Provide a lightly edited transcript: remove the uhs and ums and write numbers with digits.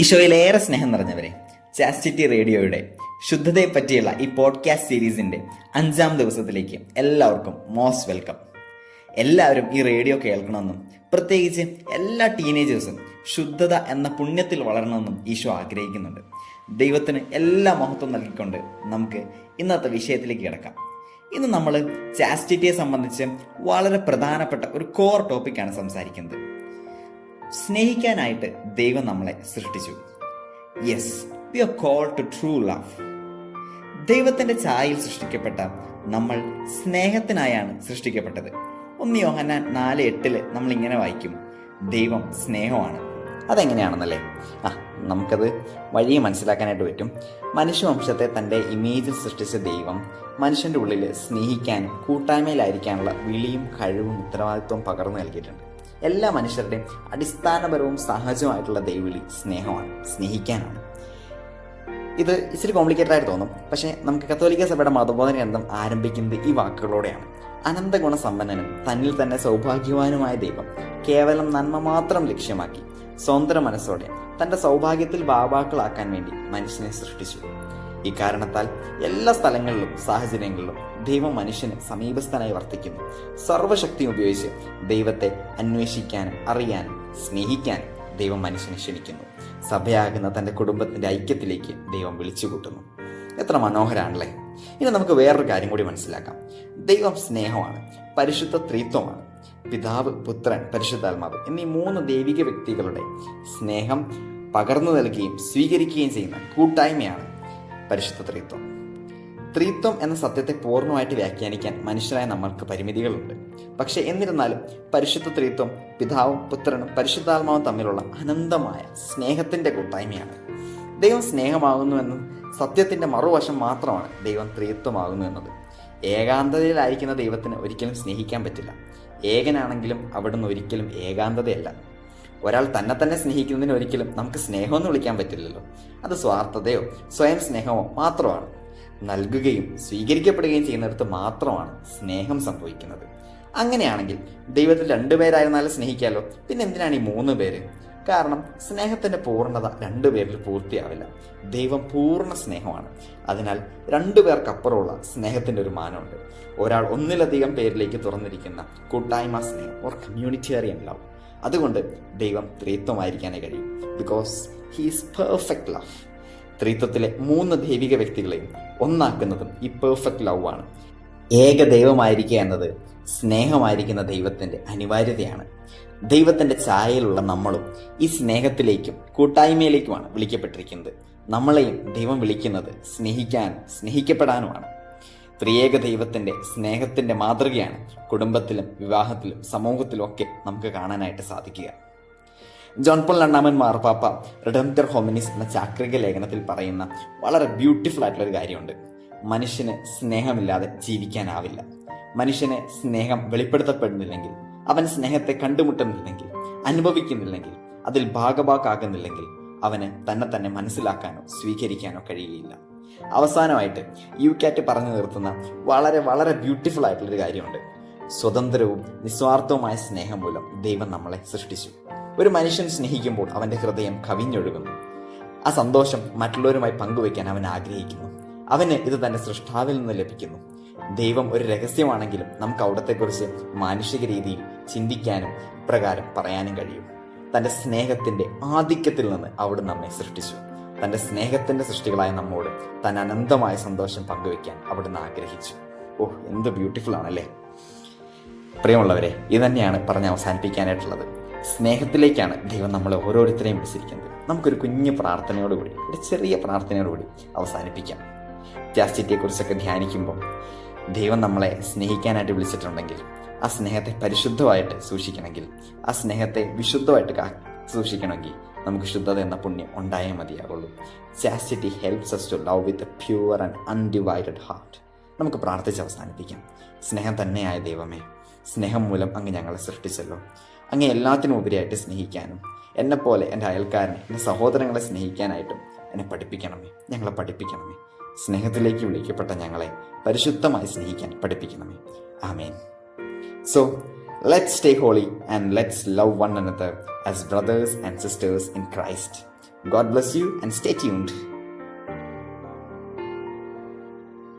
ഈശോയിലേറെ സ്നേഹം നിറഞ്ഞവരെ, ചാസ്റ്റിറ്റി റേഡിയോയുടെ ശുദ്ധതയെ പറ്റിയുള്ള ഈ പോഡ്കാസ്റ്റ് സീരീസിന്റെ 5-ാം ദിവസത്തിലേക്ക് എല്ലാവർക്കും മോസ്റ്റ് വെൽക്കം. എല്ലാവരും ഈ റേഡിയോ കേൾക്കണമെന്നും പ്രത്യേകിച്ച് എല്ലാ ടീനേജേഴ്സും ശുദ്ധത എന്ന പുണ്യത്തിൽ വളരണമെന്നും ഈശോ ആഗ്രഹിക്കുന്നുണ്ട്. ദൈവത്തിന് എല്ലാ മഹത്വം നൽകിക്കൊണ്ട് നമുക്ക് ഇന്നത്തെ വിഷയത്തിലേക്ക് കിടക്കാം. ഇന്ന് നമ്മൾ ചാസ്റ്റിറ്റിയെ സംബന്ധിച്ച് വളരെ പ്രധാനപ്പെട്ട ഒരു കോർ ടോപ്പിക്കാണ് സംസാരിക്കുന്നത്. സ്നേഹിക്കാനായിട്ട് ദൈവം നമ്മളെ സൃഷ്ടിച്ചു. Yes, we are called to true love. ദൈവത്തിന്റെ ഛായയിൽ സൃഷ്ടിക്കപ്പെട്ട നമ്മൾ സ്നേഹത്തിനായാണ് സൃഷ്ടിക്കപ്പെട്ടത്. 1 യോഹന്നാൻ 4:8 നമ്മൾ ഇങ്ങനെ വായിക്കും, ദൈവം സ്നേഹമാണ്. അതെങ്ങനെയാണെന്നല്ലേ? നമുക്കത് വഴിയെ മനസ്സിലാക്കാനായിട്ട് പറ്റും. മനുഷ്യവംശത്തെ തൻ്റെ ഇമേജിൽ സൃഷ്ടിച്ച ദൈവം മനുഷ്യൻ്റെ ഉള്ളിൽ സ്നേഹിക്കാനും കൂട്ടായ്മയിലായിരിക്കാനുള്ള വിളിയും കഴിവും ഉത്തരവാദിത്വവും പകർന്നു നൽകിയിട്ടുണ്ട്. എല്ലാ മനുഷ്യരുടെയും അടിസ്ഥാനപരവും സഹജമായിട്ടുള്ള ദൈവവിളി സ്നേഹമാണ്, സ്നേഹിക്കാനാണ്. ഇത് ഇച്ചിരി കോംപ്ലിക്കേറ്റഡ് ആയിട്ട് തോന്നും, പക്ഷേ നമുക്ക് കത്തോലിക്ക സഭയുടെ മതബോധന ഗ്രന്ഥം ആരംഭിക്കുന്നത് ഈ വാക്കുകളോടെയാണ്. അനന്തഗുണസമ്പന്നനും തന്നിൽ തന്നെ സൗഭാഗ്യവാനുമായ ദൈവം കേവലം നന്മ മാത്രം ലക്ഷ്യമാക്കി സ്വതന്ത്ര മനസ്സോടെ തൻ്റെ സൗഭാഗ്യത്തിൽ ഭാവാക്കളാക്കാൻ വേണ്ടി മനുഷ്യനെ സൃഷ്ടിച്ചു. ഈ കാരണത്താൽ എല്ലാ സ്ഥലങ്ങളിലും സാഹചര്യങ്ങളിലും ദൈവം മനുഷ്യന് സമീപസ്ഥനായി വർത്തിക്കുന്നു. സർവശക്തി ഉപയോഗിച്ച് ദൈവത്തെ അന്വേഷിക്കാനും അറിയാനും സ്നേഹിക്കാനും ദൈവം മനുഷ്യനെ ക്ഷണിക്കുന്നു. സഭയാകുന്ന തൻ്റെ കുടുംബത്തിൻ്റെ ഐക്യത്തിലേക്ക് ദൈവം വിളിച്ചു കൂട്ടുന്നു. എത്ര മനോഹരാണല്ലേ? ഇനി നമുക്ക് വേറൊരു കാര്യം കൂടി മനസ്സിലാക്കാം. ദൈവം സ്നേഹമാണ്, പരിശുദ്ധ ത്രിത്വമാണ്. പിതാവ്, പുത്രൻ, പരിശുദ്ധാത്മാവ് എന്നീ 3 ദൈവിക വ്യക്തികളുടെ സ്നേഹം പകർന്നു നൽകുകയും സ്വീകരിക്കുകയും ചെയ്യുന്ന കൂട്ടായ്മയാണ് പരിശുദ്ധ ത്രിത്വം. ത്രിത്വം എന്ന സത്യത്തെ പൂർണ്ണമായിട്ട് വ്യാഖ്യാനിക്കാൻ മനുഷ്യരായ നമ്മൾക്ക് പരിമിതികളുണ്ട്. പക്ഷെ എന്നിരുന്നാലും പരിശുദ്ധ ത്രിത്വം പിതാവും പുത്രനും പരിശുദ്ധാത്മാവും തമ്മിലുള്ള അനന്തമായ സ്നേഹത്തിന്റെ കൂട്ടായ്മയാണ്. ദൈവം സ്നേഹമാകുന്നു സത്യത്തിന്റെ മറുവശം മാത്രമാണ് ദൈവം ത്രിത്വമാകുന്നു എന്നത്. ഏകാന്തതയിലായിരിക്കുന്ന ദൈവത്തിന് ഒരിക്കലും സ്നേഹിക്കാൻ പറ്റില്ല. ഏകനാണെങ്കിലും അവിടുന്ന് ഒരിക്കലും ഏകാന്തതയല്ല. ഒരാൾ തന്നെ സ്നേഹിക്കുന്നതിന് ഒരിക്കലും നമുക്ക് സ്നേഹമെന്ന് വിളിക്കാൻ പറ്റില്ലല്ലോ. അത് സ്വാർത്ഥതയോ സ്വയം സ്നേഹമോ മാത്രമാണ്. നൽകുകയും സ്വീകരിക്കപ്പെടുകയും ചെയ്യുന്നിടത്ത് മാത്രമാണ് സ്നേഹം സംഭവിക്കുന്നത്. അങ്ങനെയാണെങ്കിൽ ദൈവത്തിൽ 2 പേരായിരുന്നാലും സ്നേഹിക്കാമല്ലോ. പിന്നെ എന്തിനാണ് ഈ 3 പേര്? കാരണം സ്നേഹത്തിന്റെ പൂർണ്ണത 2 പേരിൽ പൂർത്തിയാവില്ല. ദൈവം പൂർണ്ണ സ്നേഹമാണ്. അതിനാൽ 2 പേർക്കപ്പുറമുള്ള സ്നേഹത്തിന്റെ ഒരു മാനമുണ്ട്. ഒരാൾ ഒന്നിലധികം പേരിലേക്ക് തുറന്നിരിക്കുന്ന കൂട്ടായ്മ സ്നേഹം, ഓർ കമ്മ്യൂണിറ്റേറിയൻ ലവ്. അതുകൊണ്ട് ദൈവം ത്രിത്വമായിരിക്കാനേ കഴിയും. Because he is perfect love. ത്രിത്വത്തിലെ 3 ദൈവിക വ്യക്തികളെയും ഒന്നാക്കുന്നതും ഈ പെർഫെക്റ്റ് ലവ് ആണ്. ഏക ദൈവമായിരിക്കുക എന്നത് സ്നേഹമായിരിക്കുന്ന ദൈവത്തിന്റെ അനിവാര്യതയാണ്. ദൈവത്തിന്റെ ഛായയിലുള്ള നമ്മളും ഈ സ്നേഹത്തിലേക്കും കൂട്ടായ്മയിലേക്കുമാണ് വിളിക്കപ്പെട്ടിരിക്കുന്നത്. നമ്മളെയും ദൈവം വിളിക്കുന്നത് സ്നേഹിക്കാനും സ്നേഹിക്കപ്പെടാനുമാണ്. ത്രിയേക ദൈവത്തിന്റെ സ്നേഹത്തിന്റെ മാതൃകയാണ് കുടുംബത്തിലും വിവാഹത്തിലും സമൂഹത്തിലും ഒക്കെ നമുക്ക് കാണാനായിട്ട് സാധിക്കുക. ജോൺ പോൾ 2 മാർപ്പാപ്പ റിഡംപ്റ്റർ ഹോമിനിസ് എന്ന ചാക്രിക ലേഖനത്തിൽ പറയുന്ന വളരെ ബ്യൂട്ടിഫുൾ ആയിട്ടുള്ളൊരു കാര്യമുണ്ട്. മനുഷ്യന് സ്നേഹമില്ലാതെ ജീവിക്കാനാവില്ല. മനുഷ്യന് സ്നേഹം വെളിപ്പെടുത്തപ്പെടുന്നില്ലെങ്കിൽ, അവൻ സ്നേഹത്തെ കണ്ടുമുട്ടുന്നില്ലെങ്കിൽ, അനുഭവിക്കുന്നില്ലെങ്കിൽ, അതിൽ ഭാഗഭാക്കാകുന്നില്ലെങ്കിൽ അവന് തന്നെ മനസ്സിലാക്കാനോ സ്വീകരിക്കാനോ കഴിയുകയില്ല. അവസാനമായിട്ട് യുകാറ്റ് പറഞ്ഞു നിർത്തുന്ന വളരെ വളരെ ബ്യൂട്ടിഫുൾ ആയിട്ടുള്ളൊരു കാര്യമുണ്ട്. സ്വതന്ത്രവും നിസ്വാർത്ഥവുമായ സ്നേഹം മൂലം ദൈവം നമ്മളെ സൃഷ്ടിച്ചു. ഒരു മനുഷ്യൻ സ്നേഹിക്കുമ്പോൾ അവന്റെ ഹൃദയം കവിഞ്ഞൊഴുകുന്നു. ആ സന്തോഷം മറ്റുള്ളവരുമായി പങ്കുവയ്ക്കാൻ അവൻ ആഗ്രഹിക്കുന്നു. അവന് ഇത് തന്റെ സൃഷ്ടാവിൽ നിന്ന് ലഭിക്കുന്നു. ദൈവം ഒരു രഹസ്യമാണെങ്കിലും നമുക്ക് അവിടത്തെക്കുറിച്ച് മാനുഷിക രീതിയിൽ ചിന്തിക്കാനും ഇപ്രകാരം പറയാനും കഴിയും. തന്റെ സ്നേഹത്തിന്റെ ആധിക്യത്തിൽ നിന്ന് അവിടെ നമ്മെ സൃഷ്ടിച്ചു. തന്റെ സ്നേഹത്തിന്റെ സൃഷ്ടികളായ നമ്മോട് താൻ അനന്തമായ സന്തോഷം പങ്കുവയ്ക്കാൻ അവിടുന്ന് ആഗ്രഹിച്ചു. എന്ത് ബ്യൂട്ടിഫുൾ ആണല്ലേ? പ്രിയമുള്ളവരെ, ഇത് തന്നെയാണ് പറഞ്ഞ് അവസാനിപ്പിക്കാനായിട്ടുള്ളത്. സ്നേഹത്തിലേക്കാണ് ദൈവം നമ്മളെ ഓരോരുത്തരെയും വിളിച്ചിരിക്കുന്നത്. നമുക്കൊരു കുഞ്ഞു പ്രാർത്ഥനയോടുകൂടി, ഒരു ചെറിയ പ്രാർത്ഥനയോടുകൂടി അവസാനിപ്പിക്കാം. ചാസ്റ്റിറ്റിയെക്കുറിച്ചൊക്കെ ധ്യാനിക്കുമ്പോൾ ദൈവം നമ്മളെ സ്നേഹിക്കാനായിട്ട് വിളിച്ചിട്ടുണ്ടെങ്കിൽ ആ സ്നേഹത്തെ പരിശുദ്ധമായിട്ട് സൂക്ഷിക്കണമെങ്കിൽ, ആ സ്നേഹത്തെ വിശുദ്ധമായിട്ട് സൂക്ഷിക്കണമെങ്കിൽ നമുക്ക് ശുദ്ധത എന്ന പുണ്യം ഉണ്ടായേ മതിയാകുള്ളൂ. Chastity helps us to love with a pure and undivided heart. നമുക്ക് പ്രാർത്ഥിച്ച് അവസാനിപ്പിക്കാം. സ്നേഹം തന്നെയായ ദൈവമേ, സ്നേഹം മൂലം അങ്ങ് ഞങ്ങളെ സൃഷ്ടിച്ചല്ലോ. അങ്ങ് എല്ലാത്തിനും ഉപരിയായിട്ട് സ്നേഹിക്കാനും എന്നെപ്പോലെ എൻ്റെ അയൽക്കാരനെ, എൻ്റെ സഹോദരങ്ങളെ സ്നേഹിക്കാനായിട്ടും എന്നെ പഠിപ്പിക്കണമേ, ഞങ്ങളെ പഠിപ്പിക്കണമേ. സ്നേഹത്തിലേക്ക് വിളിക്കപ്പെട്ട ഞങ്ങളെ പരിശുദ്ധമായി സ്നേഹിക്കാൻ പഠിപ്പിക്കണമേ. ആമേൻ. So let's stay holy and let's love one another as brothers and sisters in Christ. God bless you and stay tuned.